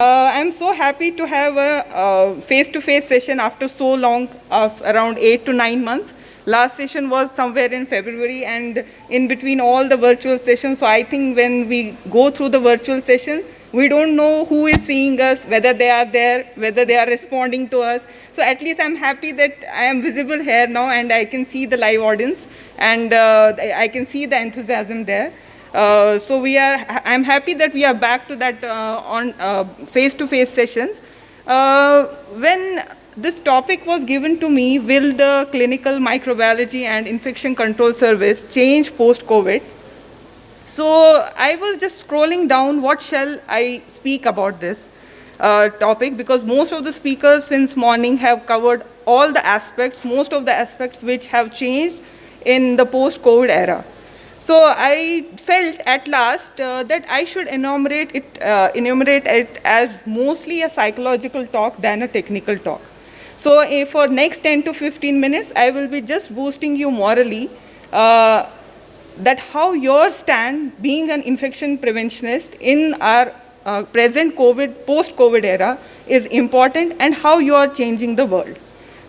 I'm so happy to have a face-to-face session after so long, of around 8 to 9 months. Last session was somewhere in February, and in between all the virtual sessions. So I think when we go through the virtual session, we don't know who is seeing us, whether they are there, whether they are responding to us. So at least I'm happy that I am visible here now, and I can see the live audience, and I can see the enthusiasm there. I'm happy that we are back to that on face-to-face sessions. When this topic was given to me, will the clinical microbiology and infection control service change post-COVID? So I was just scrolling down, what shall I speak about this topic, because most of the speakers since morning have covered all the aspects, most of the aspects which have changed in the post-COVID era. So I felt at last that I should enumerate it as mostly a psychological talk than a technical talk. So for next 10 to 15 minutes, I will be just boosting you morally that how your stand being an infection preventionist in our present COVID, post-COVID era is important, and how you are changing the world.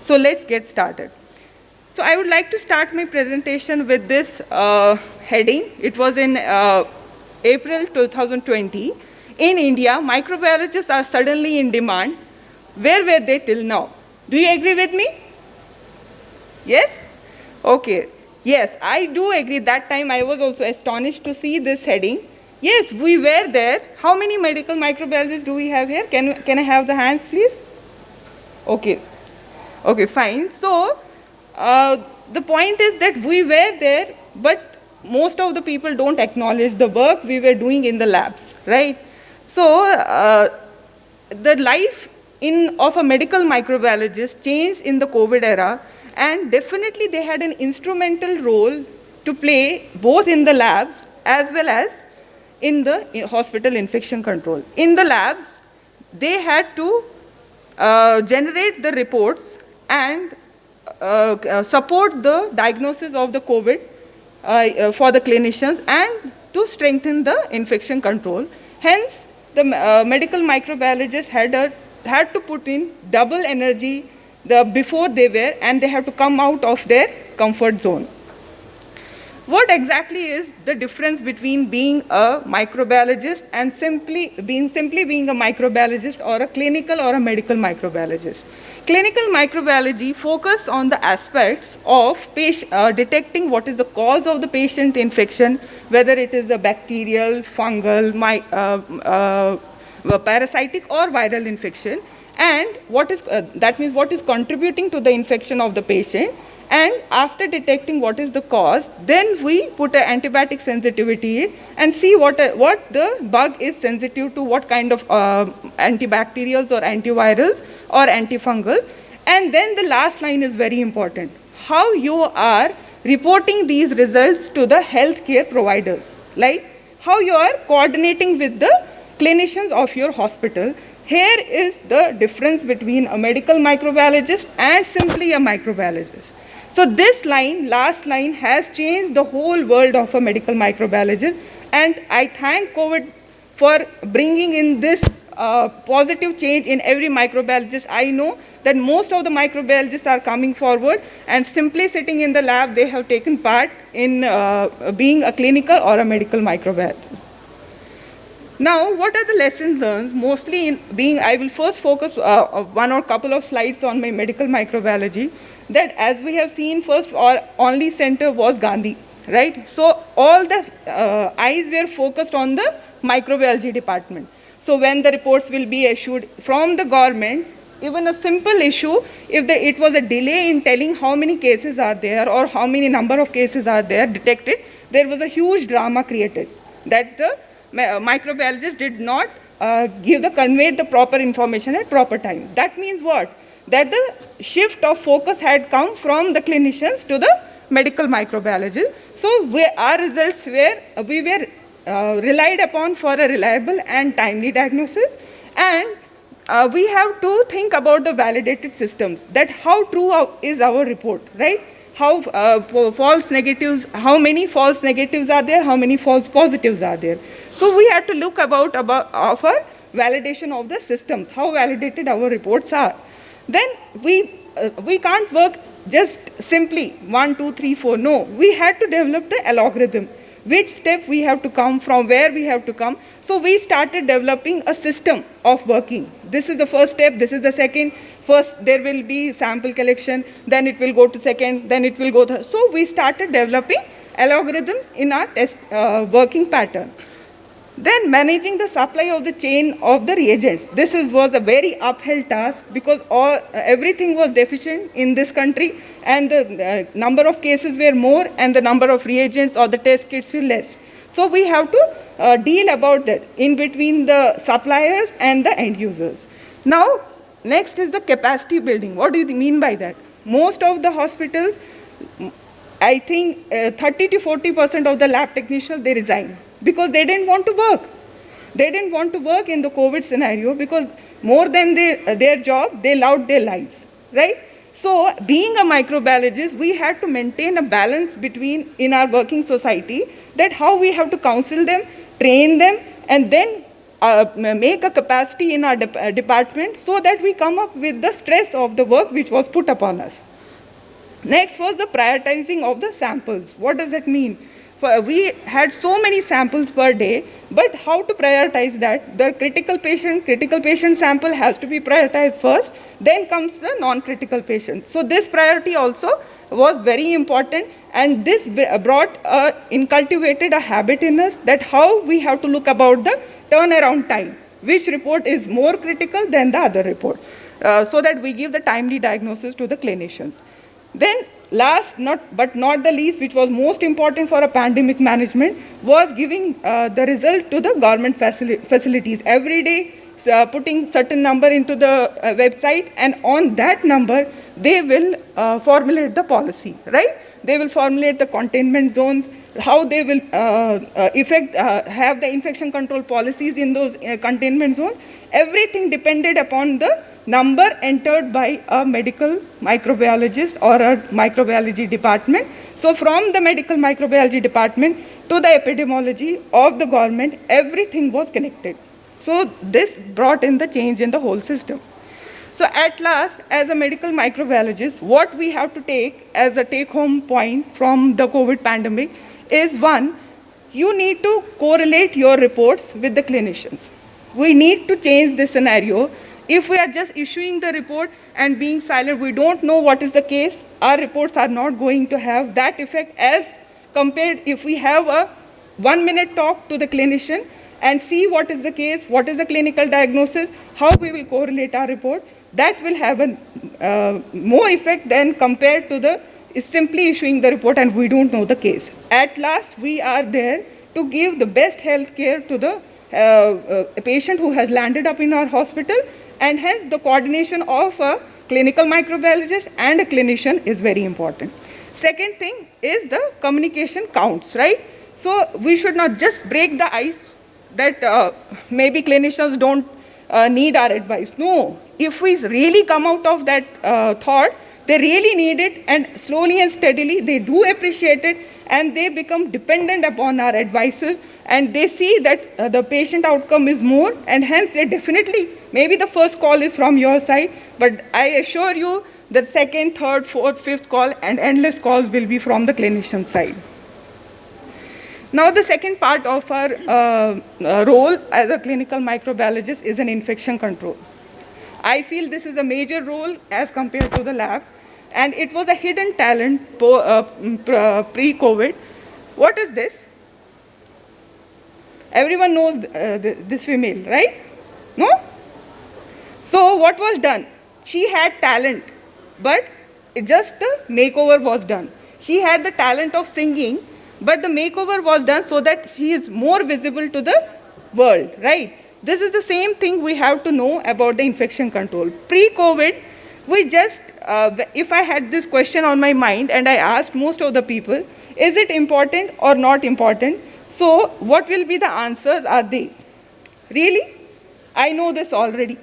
So let's get started. So I would like to start my presentation with this heading. It was in April 2020. In India, microbiologists are suddenly in demand. Where were they till now? Do you agree with me? Yes? Okay. Yes, I do agree. That time I was also astonished to see this heading. Yes, we were there. How many medical microbiologists do we have here? Can I have the hands, please? Okay. Okay, fine. So, the point is that we were there, but most of the people don't acknowledge the work we were doing in the labs, right? So the life of a medical microbiologist changed in the COVID era, and definitely they had an instrumental role to play both in the labs as well as in the hospital infection control. In the labs, they had to generate the reports and support the diagnosis of the COVID for the clinicians, and to strengthen the infection control. Hence, the medical microbiologists had to put in double energy before they were, and they have to come out of their comfort zone. What exactly is the difference between being a microbiologist and simply being a microbiologist, or a clinical or a medical microbiologist? Clinical microbiology focuses on the aspects of detecting what is the cause of the patient infection, whether it is a bacterial, fungal, parasitic or viral infection, and that means what is contributing to the infection of the patient. And after detecting what is the cause, then we put an antibiotic sensitivity in and see what the bug is sensitive to, what kind of antibacterials or antivirals or antifungal. And then the last line is very important: how you are reporting these results to the healthcare providers, like how you are coordinating with the clinicians of your hospital. Here is the difference between a medical microbiologist and simply a microbiologist. So this last line, has changed the whole world of a medical microbiologist, and I thank COVID for bringing in this positive change in every microbiologist. I know that most of the microbiologists are coming forward, and simply sitting in the lab, they have taken part in being a clinical or a medical microbiologist. Now, what are the lessons learned? Mostly I will first focus one or couple of slides on my medical microbiology. That, as we have seen, first or only center was Gandhi, right? So all the eyes were focused on the microbiology department. So when the reports will be issued from the government, even a simple issue, if it was a delay in telling how many cases are there or how many number of cases are there detected, there was a huge drama created that the microbiologist did not convey the proper information at proper time. That means what? That the shift of focus had come from the clinicians to the medical microbiologist. So our results we were relied upon for a reliable and timely diagnosis, and we have to think about the validated systems, that how true is our report, right? How false negatives, how many false negatives are there, how many false positives are there. So we had to look about our validation of the systems, how validated our reports are. Then we can't work just simply 1, 2, 3, 4. No, we had to develop the algorithm. Which step we have to come, from where we have to come. So we started developing a system of working. This is the first step, this is the second. First there will be sample collection, then it will go to second, then it will go to. So we started developing algorithms in our test working pattern. Then managing the supply of the chain of the reagents. This was a very uphill task because everything was deficient in this country, and the number of cases were more and the number of reagents or the test kits were less. So we have to deal about that in between the suppliers and the end users. Now, next is the capacity building. What do you mean by that? Most of the hospitals, I think 30 to 40% of the lab technicians, they resigned because they didn't want to work. They didn't want to work in the COVID scenario because more than their job, they loved their lives, right? So being a microbiologist, we had to maintain a balance between in our working society, that how we have to counsel them, train them, and then make a capacity in our department so that we come up with the stress of the work which was put upon us. Next was the prioritizing of the samples. What does that mean? We had so many samples per day, but how to prioritize that? The critical patient sample has to be prioritized first, then comes the non-critical patient. So this priority also was very important, and this cultivated a habit in us that how we have to look about the turnaround time, which report is more critical than the other report, so that we give the timely diagnosis to the clinicians. Then last but not the least, which was most important for a pandemic management, was giving the result to the government facilities. Every day putting certain number into the website, and on that number they will formulate the policy, right? They will formulate the containment zones, how they will have the infection control policies in those containment zones. Everything depended upon the number entered by a medical microbiologist or a microbiology department. So from the medical microbiology department to the epidemiology of the government, everything was connected. So this brought in the change in the whole system. So at last, as a medical microbiologist, what we have to take as a take-home point from the COVID pandemic is, one, you need to correlate your reports with the clinicians. We need to change this scenario. If we are just issuing the report and being silent, we don't know what is the case, our reports are not going to have that effect as compared if we have a 1-minute talk to the clinician and see what is the case, what is the clinical diagnosis, how we will correlate our report. That will have a more effect than compared to the simply issuing the report and we don't know the case. At last, we are there to give the best health care to the patient who has landed up in our hospital, and hence the coordination of a clinical microbiologist and a clinician is very important. Second thing is the communication counts, right? So we should not just break the ice that maybe clinicians don't need our advice. No, if we really come out of that thought, they really need it, and slowly and steadily they do appreciate it, and they become dependent upon our advices, and they see that the patient outcome is more, and hence they definitely, maybe the first call is from your side, but I assure you the second, third, fourth, fifth call and endless calls will be from the clinician side. Now the second part of our role as a clinical microbiologist is an infection control. I feel this is a major role as compared to the lab, and it was a hidden talent pre-COVID. What is this? Everyone knows this female, right? No? So what was done? She had talent, but just the makeover was done. She had the talent of singing, but the makeover was done so that she is more visible to the world, right? This is the same thing we have to know about the infection control. Pre-COVID, we just, if I had this question on my mind and I asked most of the people, is it important or not important? So what will be the answers are they? Really? I know this already.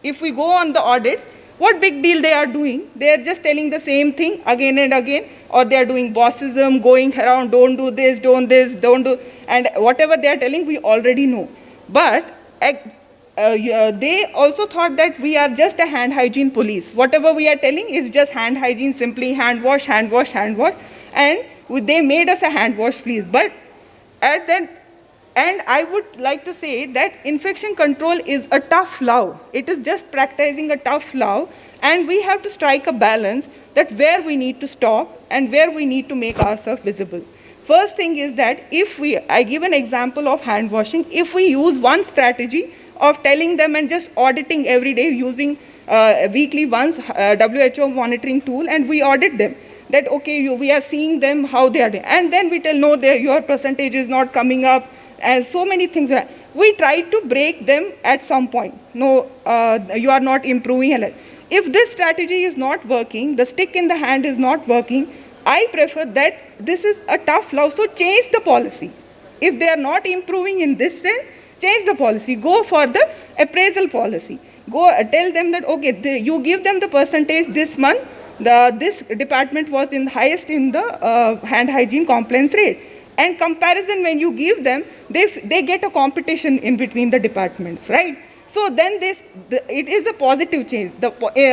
If we go on the audits, what big deal they are doing? They are just telling the same thing again and again, or they are doing bossism, going around, don't do this, don't do, and whatever they are telling, we already know. But they also thought that we are just a hand hygiene police. Whatever we are telling is just hand hygiene, simply hand wash, hand wash, hand wash. And they made us a hand wash police. But at that, and I would like to say that infection control is a tough love. It is just practicing a tough love. And we have to strike a balance that where we need to stop and where we need to make ourselves visible. First thing is that I give an example of hand washing. If we use one strategy of telling them and just auditing every day using weekly once WHO monitoring tool, and we audit them, that okay, we are seeing them how they are doing, and then we tell no, your percentage is not coming up, and so many things. We try to break them at some point. No, you are not improving. If this strategy is not working, the stick in the hand is not working, I prefer that this is a tough love, so change the policy. If they are not improving in this sense, change the policy. Go for the appraisal policy. Go tell them that, okay, you give them the percentage this month, this department was in the highest in the hand hygiene compliance rate. And comparison, when you give them, they get a competition in between the departments, right? So then it is a positive change. The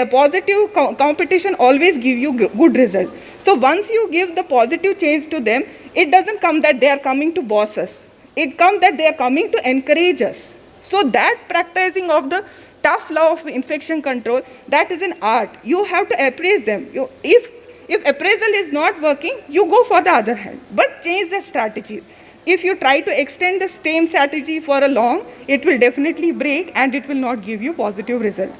positive competition always give you good results. So once you give the positive change to them, it doesn't come that they are coming to boss us. It comes that they are coming to encourage us. So that practicing of the tough love of infection control, that is an art. You have to appraise them. If appraisal is not working, you go for the other hand, but change the strategy. If you try to extend the same strategy for a long, it will definitely break and it will not give you positive results.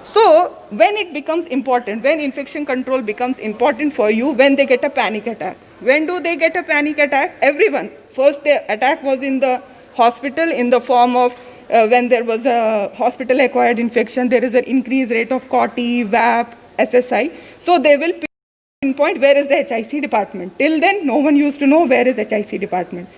So when it becomes important, when infection control becomes important for you, when they get a panic attack. When do they get a panic attack? Everyone. First attack was in the hospital in the form of when there was a hospital-acquired infection, there is an increased rate of COTI, VAP, SSI. So they will pinpoint where is the HIC department. Till then, no one used to know where is HIC department.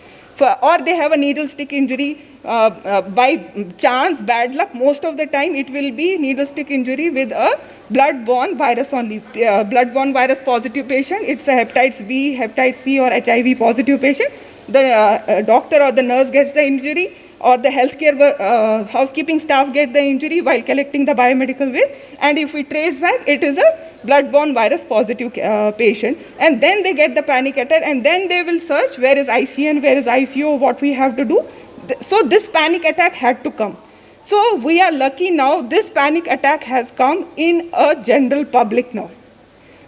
Or they have a needle stick injury by chance, bad luck. Most of the time, it will be needle stick injury with a blood-borne virus only. Blood-borne virus positive patient, it's a hepatitis B, hepatitis C, or HIV positive patient. The doctor or the nurse gets the injury, or the healthcare housekeeping staff get the injury while collecting the biomedical waste. And if we trace back, it is a blood-borne virus positive patient. And then they get the panic attack, and then they will search where is ICN, where is ICO, what we have to do. So this panic attack had to come. So we are lucky now, this panic attack has come in a general public now.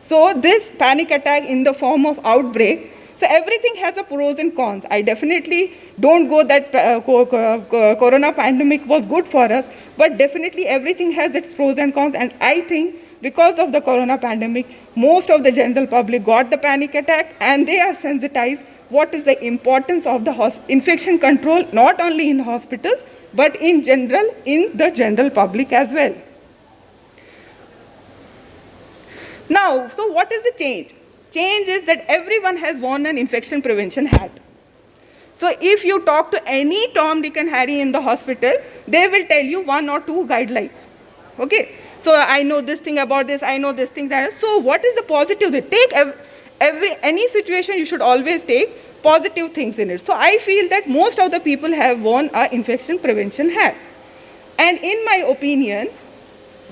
So this panic attack in the form of outbreak, so everything has a pros and cons. I definitely don't go that corona pandemic was good for us, but definitely everything has its pros and cons. And I think because of the corona pandemic, most of the general public got the panic attack and they are sensitized what is the importance of the infection control, not only in hospitals, but in general, in the general public as well. Now, so what is the change? Change is that everyone has worn an infection prevention hat. So if you talk to any Tom, Dick and Harry in the hospital, they will tell you 1 or 2 guidelines. Okay, so I know this thing about this, I know this thing that. So what is the positive? Take any situation, you should always take positive things in it. So I feel that most of the people have worn an infection prevention hat. And in my opinion,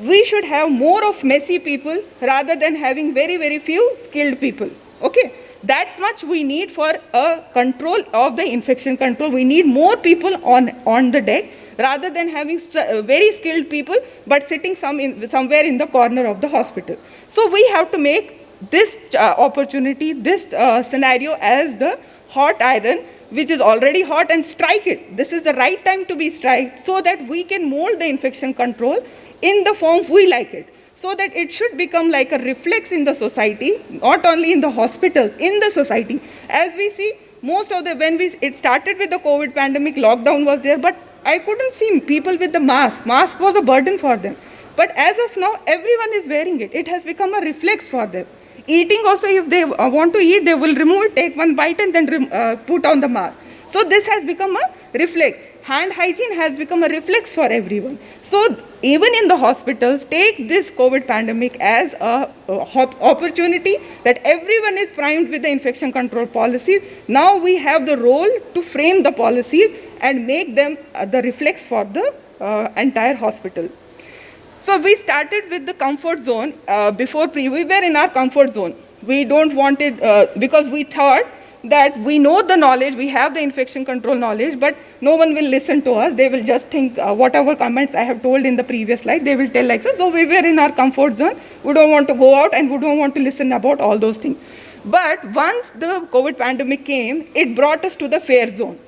we should have more of messy people rather than having very, very few skilled people. Okay, that much we need for a control of the infection control. We need more people on the deck rather than having very skilled people but sitting somewhere in the corner of the hospital. So we have to make this opportunity, this scenario as the hot iron, which is already hot, and strike it. This is the right time to be striked so that we can mold the infection control in the form we like it, so that it should become like a reflex in the society, not only in the hospitals, in the society. As we see, most of the, it started with the COVID pandemic, lockdown was there, but I couldn't see people with the mask. Mask was a burden for them. But as of now, everyone is wearing it. It has become a reflex for them. Eating also, if they want to eat, they will remove it, take one bite and then put on the mask. So this has become a reflex. hand hygiene has become a reflex for everyone. So even in the hospitals, take this COVID pandemic as a opportunity that everyone is primed with the infection control policies. Now we have the role to frame the policies and make them the reflex for the entire hospital. So we started with the comfort zone. We were in our comfort zone. We don't want it because we thought that we know the knowledge, we have the infection control knowledge, but no one will listen to us. They will just think whatever comments I have told in the previous slide, they will tell like so. So we were in our comfort zone. We don't want to go out and we don't want to listen about all those things. But once the COVID pandemic came, it brought us to the fair zone.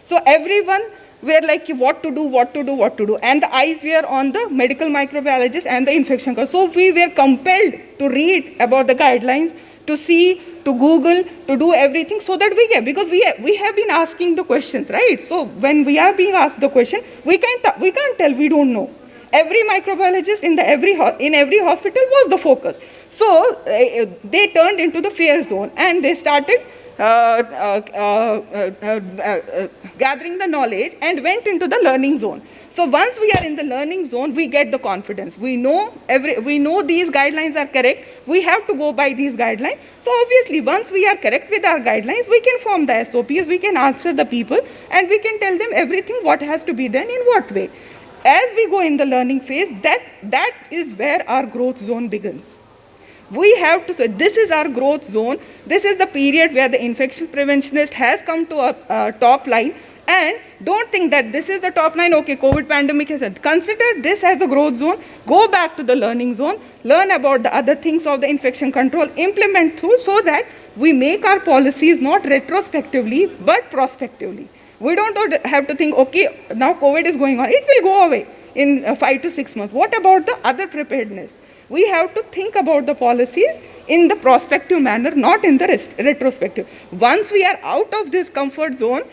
So everyone were like what to do, what to do, what to do. And the eyes were on the medical microbiologist and the infection control. So we were compelled to read about the guidelines, to see, to Google, to do everything so that we get, because we have been asking the questions, right? So when we are being asked the question, we can't tell we don't know. Every microbiologist in every hospital was the focus. So they turned into the fair zone and they started gathering the knowledge and went into the learning zone. So once we are in the learning zone, we get the confidence. We know these guidelines are correct. We have to go by these guidelines. So obviously, once we are correct with our guidelines, we can form the SOPs, we can answer the people, and we can tell them everything what has to be done in what way. As we go in the learning phase, that is where our growth zone begins. We have to say, this is our growth zone. This is the period where the infection preventionist has come to a top line. And don't think that this is the top line, okay, COVID pandemic is it. Consider this as the growth zone. Go back to the learning zone. Learn about the other things of the infection control. Implement through so that we make our policies not retrospectively, but prospectively. We don't have to think, okay, now COVID is going on. It will go away in 5 to 6 months. What about the other preparedness? We have to think about the policies in the prospective manner, not in the retrospective. Once we are out of this comfort zone,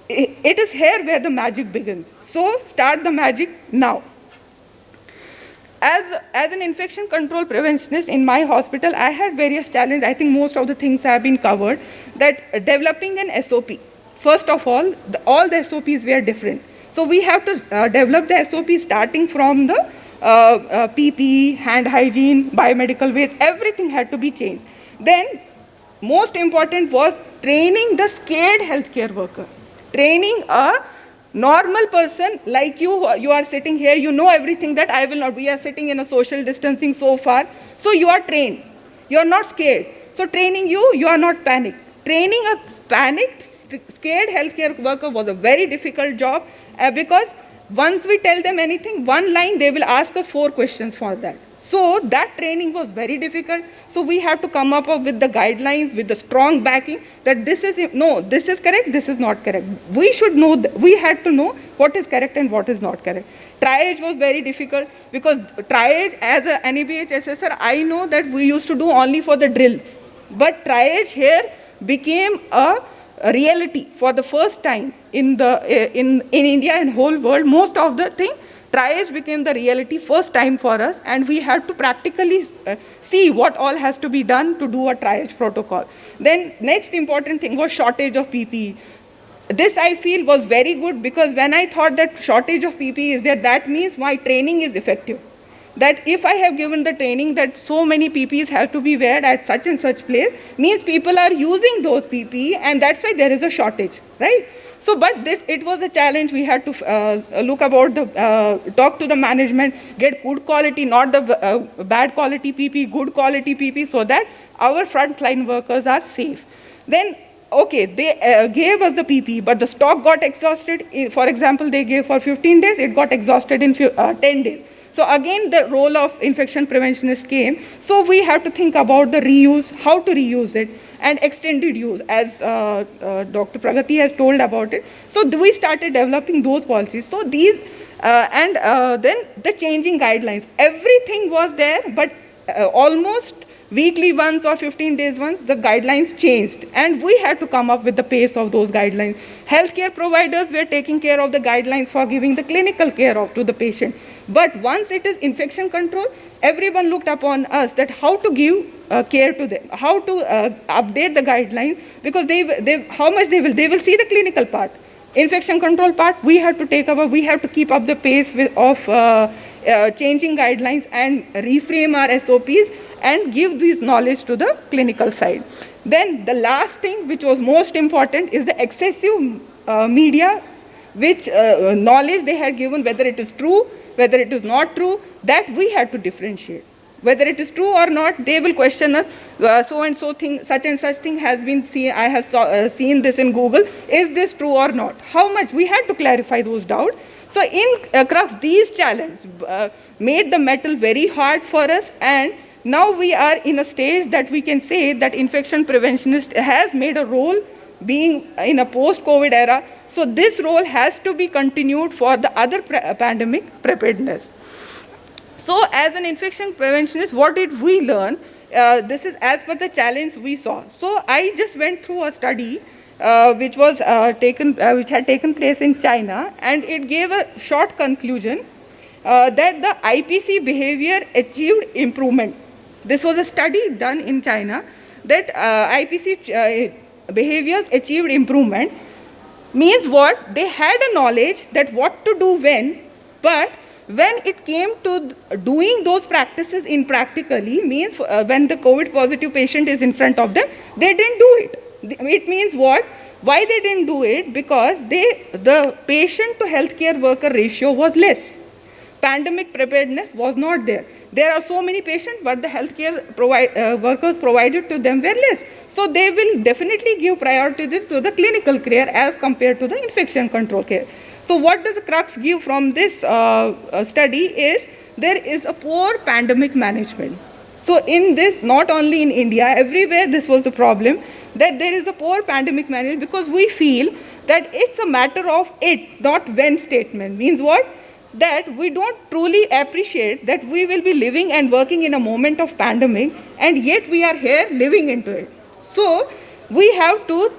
it is here where the magic begins. So start the magic now. As an infection control preventionist in my hospital, I had various challenges. I think most of the things have been covered. That developing an SOP. First of all the SOPs were different. So we have to develop the SOP starting from the PPE, hand hygiene, biomedical waste, everything had to be changed. Then, most important was training the scared healthcare worker. Training a normal person like you are sitting here, you know everything that I will not. We are sitting in a social distancing so far. So you are trained. You are not scared. So training you are not panicked. Training a panicked, scared healthcare worker was a very difficult job because once we tell them anything, one line, they will ask us 4 questions for that. So that training was very difficult. So we have to come up with the guidelines, with the strong backing that this is correct, this is not correct. We should know, we had to know what is correct and what is not correct. Triage was very difficult because triage as an NABH SSR, I know that we used to do only for the drills. But triage here became a reality for the first time in India and whole world. Most of the thing, triage became the reality first time for us, and we had to practically see what all has to be done to do a triage protocol. Then next important thing was shortage of PPE. This I feel was very good because when I thought that shortage of PPE is there, that means my training is effective. That if I have given the training that so many PPEs have to be wear at such and such place, means people are using those PPE and that's why there is a shortage, right? So, but it was a challenge. We had to look about talk to the management, get good quality, not the bad quality PPE, good quality PPE so that our frontline workers are safe. Then, okay, they gave us the PPE, but the stock got exhausted. For example, they gave for 15 days, it got exhausted in 10 days. So again, the role of infection preventionist came. So we have to think about the reuse, how to reuse it, and extended use, as Dr. Pragati has told about it. So we started developing those policies. So these, then the changing guidelines. Everything was there, but almost weekly once or 15 days once, the guidelines changed. And we had to come up with the pace of those guidelines. Healthcare providers were taking care of the guidelines for giving the clinical care to the patient. But once it is infection control, everyone looked upon us that how to give care to them, how to update the guidelines, because how much they will see the clinical part. Infection control part, we have to keep up the pace of changing guidelines and reframe our SOPs and give this knowledge to the clinical side. Then the last thing, which was most important, is the excessive media, which knowledge they had given, whether it is true, whether it is not true, that we had to differentiate. Whether it is true or not, they will question us, so and so thing, such and such thing has been seen, I have seen this in Google, is this true or not? How much? We had to clarify those doubts. So in Crux, these challenges made the metal very hard for us, and now we are in a stage that we can say that infection preventionist has made a role being in a post-COVID era. So this role has to be continued for the other pandemic preparedness. So as an infection preventionist, what did we learn? This is as per the challenge we saw. So I just went through a study which had taken place in China, and it gave a short conclusion that the IPC behavior achieved improvement. This was a study done in China that IPC behaviors achieved improvement. Means what? They had a knowledge that what to do when, but when it came to doing those practices in practically, means when the COVID positive patient is in front of them, they didn't do it. It means what? Why they didn't do it? Because the patient to healthcare worker ratio was less. Pandemic preparedness was not there. There are so many patients, but the healthcare workers provided to them were less. So they will definitely give priority to the clinical care as compared to the infection control care. So what does the Crux give from this study is there is a poor pandemic management. So in this, not only in India, everywhere this was a problem, that there is a poor pandemic management, because we feel that it's a matter of it, not when statement. Means what? That we don't truly appreciate that we will be living and working in a moment of pandemic, and yet we are here living into it. So we have to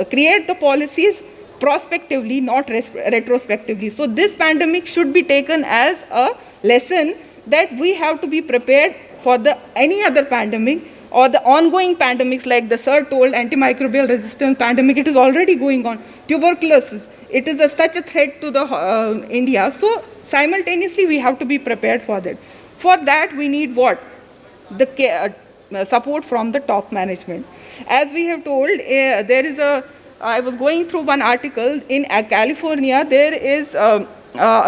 create the policies prospectively, not retrospectively. So this pandemic should be taken as a lesson that we have to be prepared for any other pandemic or the ongoing pandemics, like the sir told, antimicrobial resistance pandemic. It is already going on. Tuberculosis, it is such a threat to the India. So simultaneously we have to be prepared for that. For that we need what? The support from the top management. As we have told, there is I was going through one article in California. There is a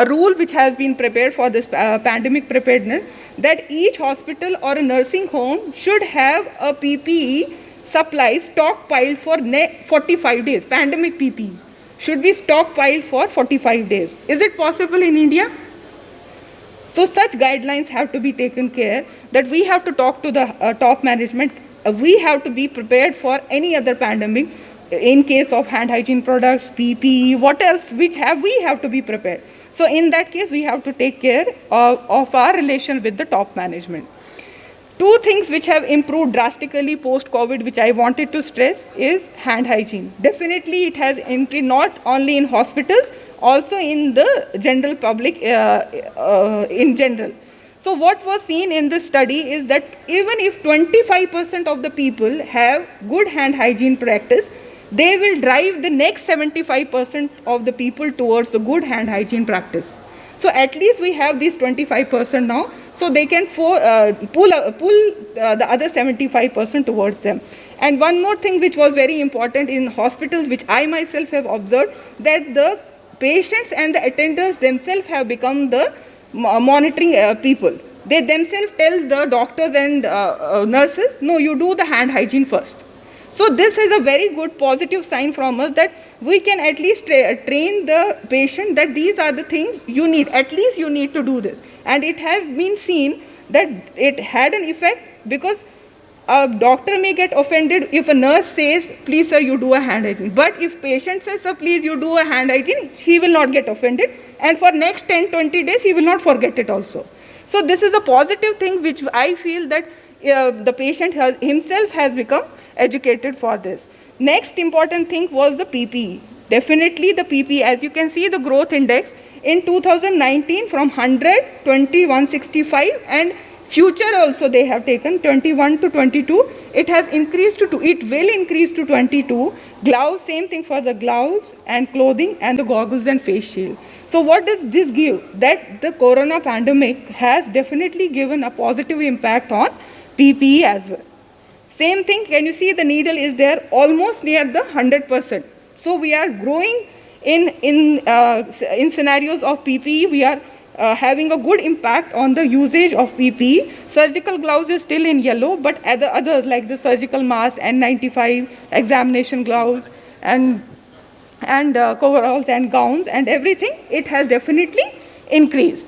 rule which has been prepared for this pandemic preparedness, that each hospital or a nursing home should have a PPE supply stockpiled for 45 days. Pandemic PPE should be stockpiled for 45 days. Is it possible in India? So such guidelines have to be taken care, that we have to talk to the top management. We have to be prepared for any other pandemic. In case of hand hygiene products, PPE, what else we have to be prepared. So in that case, we have to take care of our relation with the top management. Two things which have improved drastically post-COVID, which I wanted to stress, is hand hygiene. Definitely it has improved not only in hospitals, also in the general public in general. So what was seen in this study is that even if 25% of the people have good hand hygiene practice, they will drive the next 75% of the people towards the good hand hygiene practice. So at least we have these 25% now, so they can pull the other 75% towards them. And one more thing which was very important in hospitals, which I myself have observed, that the patients and the attenders themselves have become the monitoring people. They themselves tell the doctors and nurses, no, you do the hand hygiene first. So this is a very good positive sign from us, that we can at least train the patient that these are the things you need, at least you need to do this. And it has been seen that it had an effect, because a doctor may get offended if a nurse says, please sir, you do a hand hygiene. But if patient says, sir, please you do a hand hygiene, he will not get offended. And for next 10-20 days, he will not forget it also. So this is a positive thing which I feel that the patient himself has become educated for this. Next important thing was the PPE. Definitely the PPE, as you can see the growth index in 2019 from 100, 165, and Future also they have taken 21 to 22. It has increased to 2. It will increase to 22. Gloves, same thing for the gloves and clothing and the goggles and face shield. So what does this give? That the corona pandemic has definitely given a positive impact on PPE as well. Same thing, can you see the needle is there almost near the 100%. So we are growing in scenarios of PPE. We are having a good impact on the usage of PPE. Surgical gloves is still in yellow, but others like the surgical mask, N95, examination gloves, and coveralls and gowns and everything, it has definitely increased.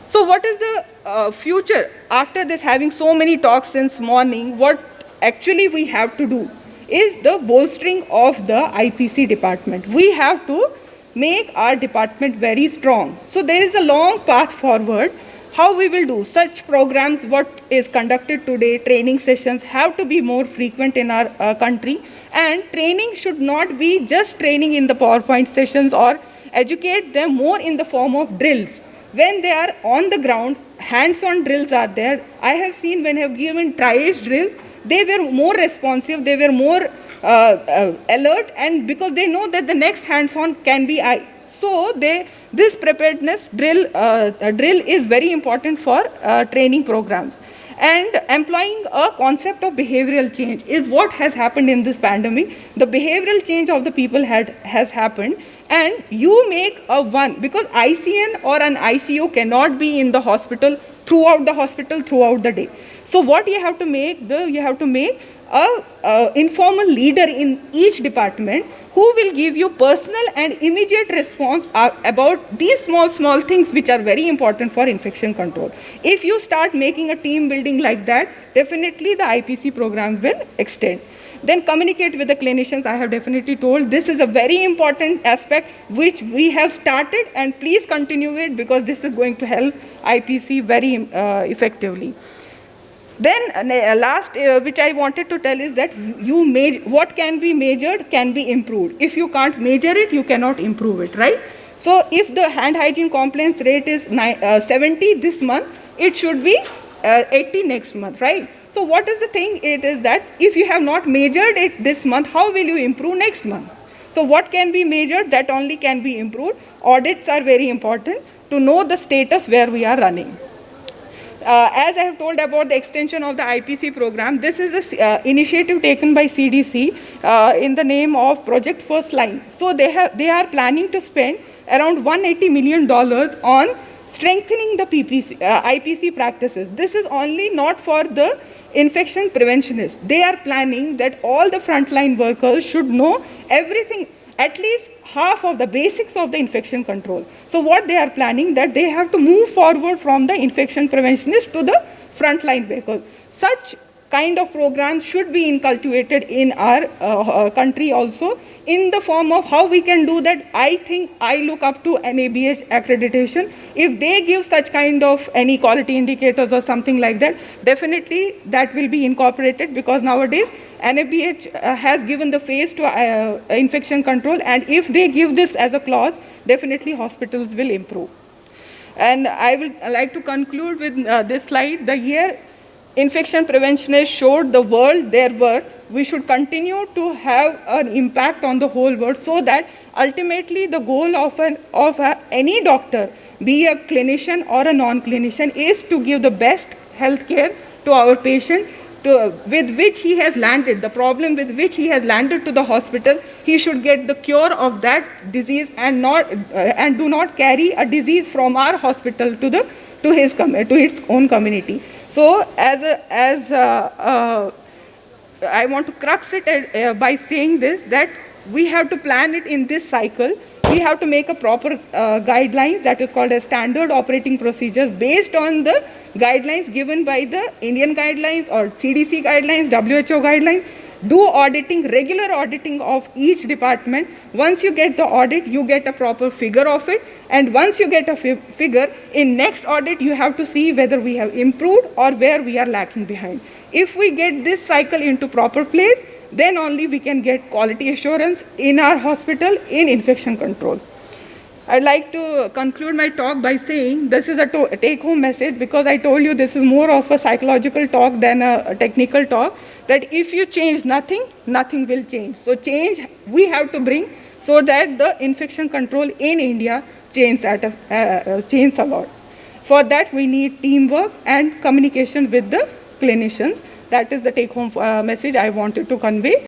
So what is the future? After this, having so many talks since morning, what actually we have to do is the bolstering of the IPC department. We have to make our department very strong. So there is a long path forward. How we will do such programs, what is conducted today, training sessions have to be more frequent in our country, and training should not be just training in the PowerPoint sessions, or educate them more in the form of drills. When they are on the ground, hands-on drills are there. I have seen when I have given triage drills, they were more responsive, they were more alert, and because they know that the next hands-on can be I. So this preparedness drill is very important for training programs. And employing a concept of behavioral change is what has happened in this pandemic. The behavioral change of the people has happened, and you make a one, because ICN or an ICU cannot be in the hospital throughout the day. So what you have to make, you have to make a informal leader in each department who will give you personal and immediate response about these small things which are very important for infection control. If you start making a team building like that, definitely the IPC program will extend. Then communicate with the clinicians. I have definitely told this is a very important aspect which we have started, and please continue it because this is going to help IPC very effectively. Then last, which I wanted to tell is that what can be measured can be improved. If you can't measure it, you cannot improve it, right? So if the hand hygiene complaints rate is 70 this month, it should be 80 next month, right? So what is the thing? It is that if you have not measured it this month, how will you improve next month? So what can be measured, that only can be improved. Audits are very important to know the status where we are running. As I have told about the extension of the IPC program, this is an initiative taken by CDC in the name of Project First Line. So they are planning to spend around $180 million on strengthening the IPC practices. This is only not for the infection preventionists. They are planning that all the frontline workers should know everything, at least half of the basics of the infection control. So what they are planning, that they have to move forward from the infection preventionist to the frontline workers. Such kind of programs should be inculcated in our country also, in the form of how we can do that. I think I look up to NABH accreditation. If they give such kind of any quality indicators or something like that, definitely that will be incorporated, because nowadays NABH has given the phase to infection control, and if they give this as a clause, definitely hospitals will improve. And I would like to conclude with this slide. The year infection preventionists showed the world their worth, we should continue to have an impact on the whole world, so that ultimately the goal of any doctor, be a clinician or a non-clinician, is to give the best health care to our patient, with which he has landed, the problem with which he has landed to the hospital. He should get the cure of that disease, and do not carry a disease from our hospital to its own community. So I want to crux it by saying this, that we have to plan it in this cycle. We have to make a proper guidelines, that is called as standard operating procedures, based on the guidelines given by the Indian guidelines or CDC guidelines, WHO guidelines. Do auditing, regular auditing of each department. Once you get the audit, you get a proper figure of it. And once you get a figure, in next audit, you have to see whether we have improved or where we are lacking behind. If we get this cycle into proper place, then only we can get quality assurance in our hospital in infection control. I'd like to conclude my talk by saying this is a take-home message, because I told you this is more of a psychological talk than a technical talk, that if you change nothing, nothing will change. So change we have to bring so that the infection control in India changes a lot. For that, we need teamwork and communication with the clinicians. That is the take-home message I wanted to convey.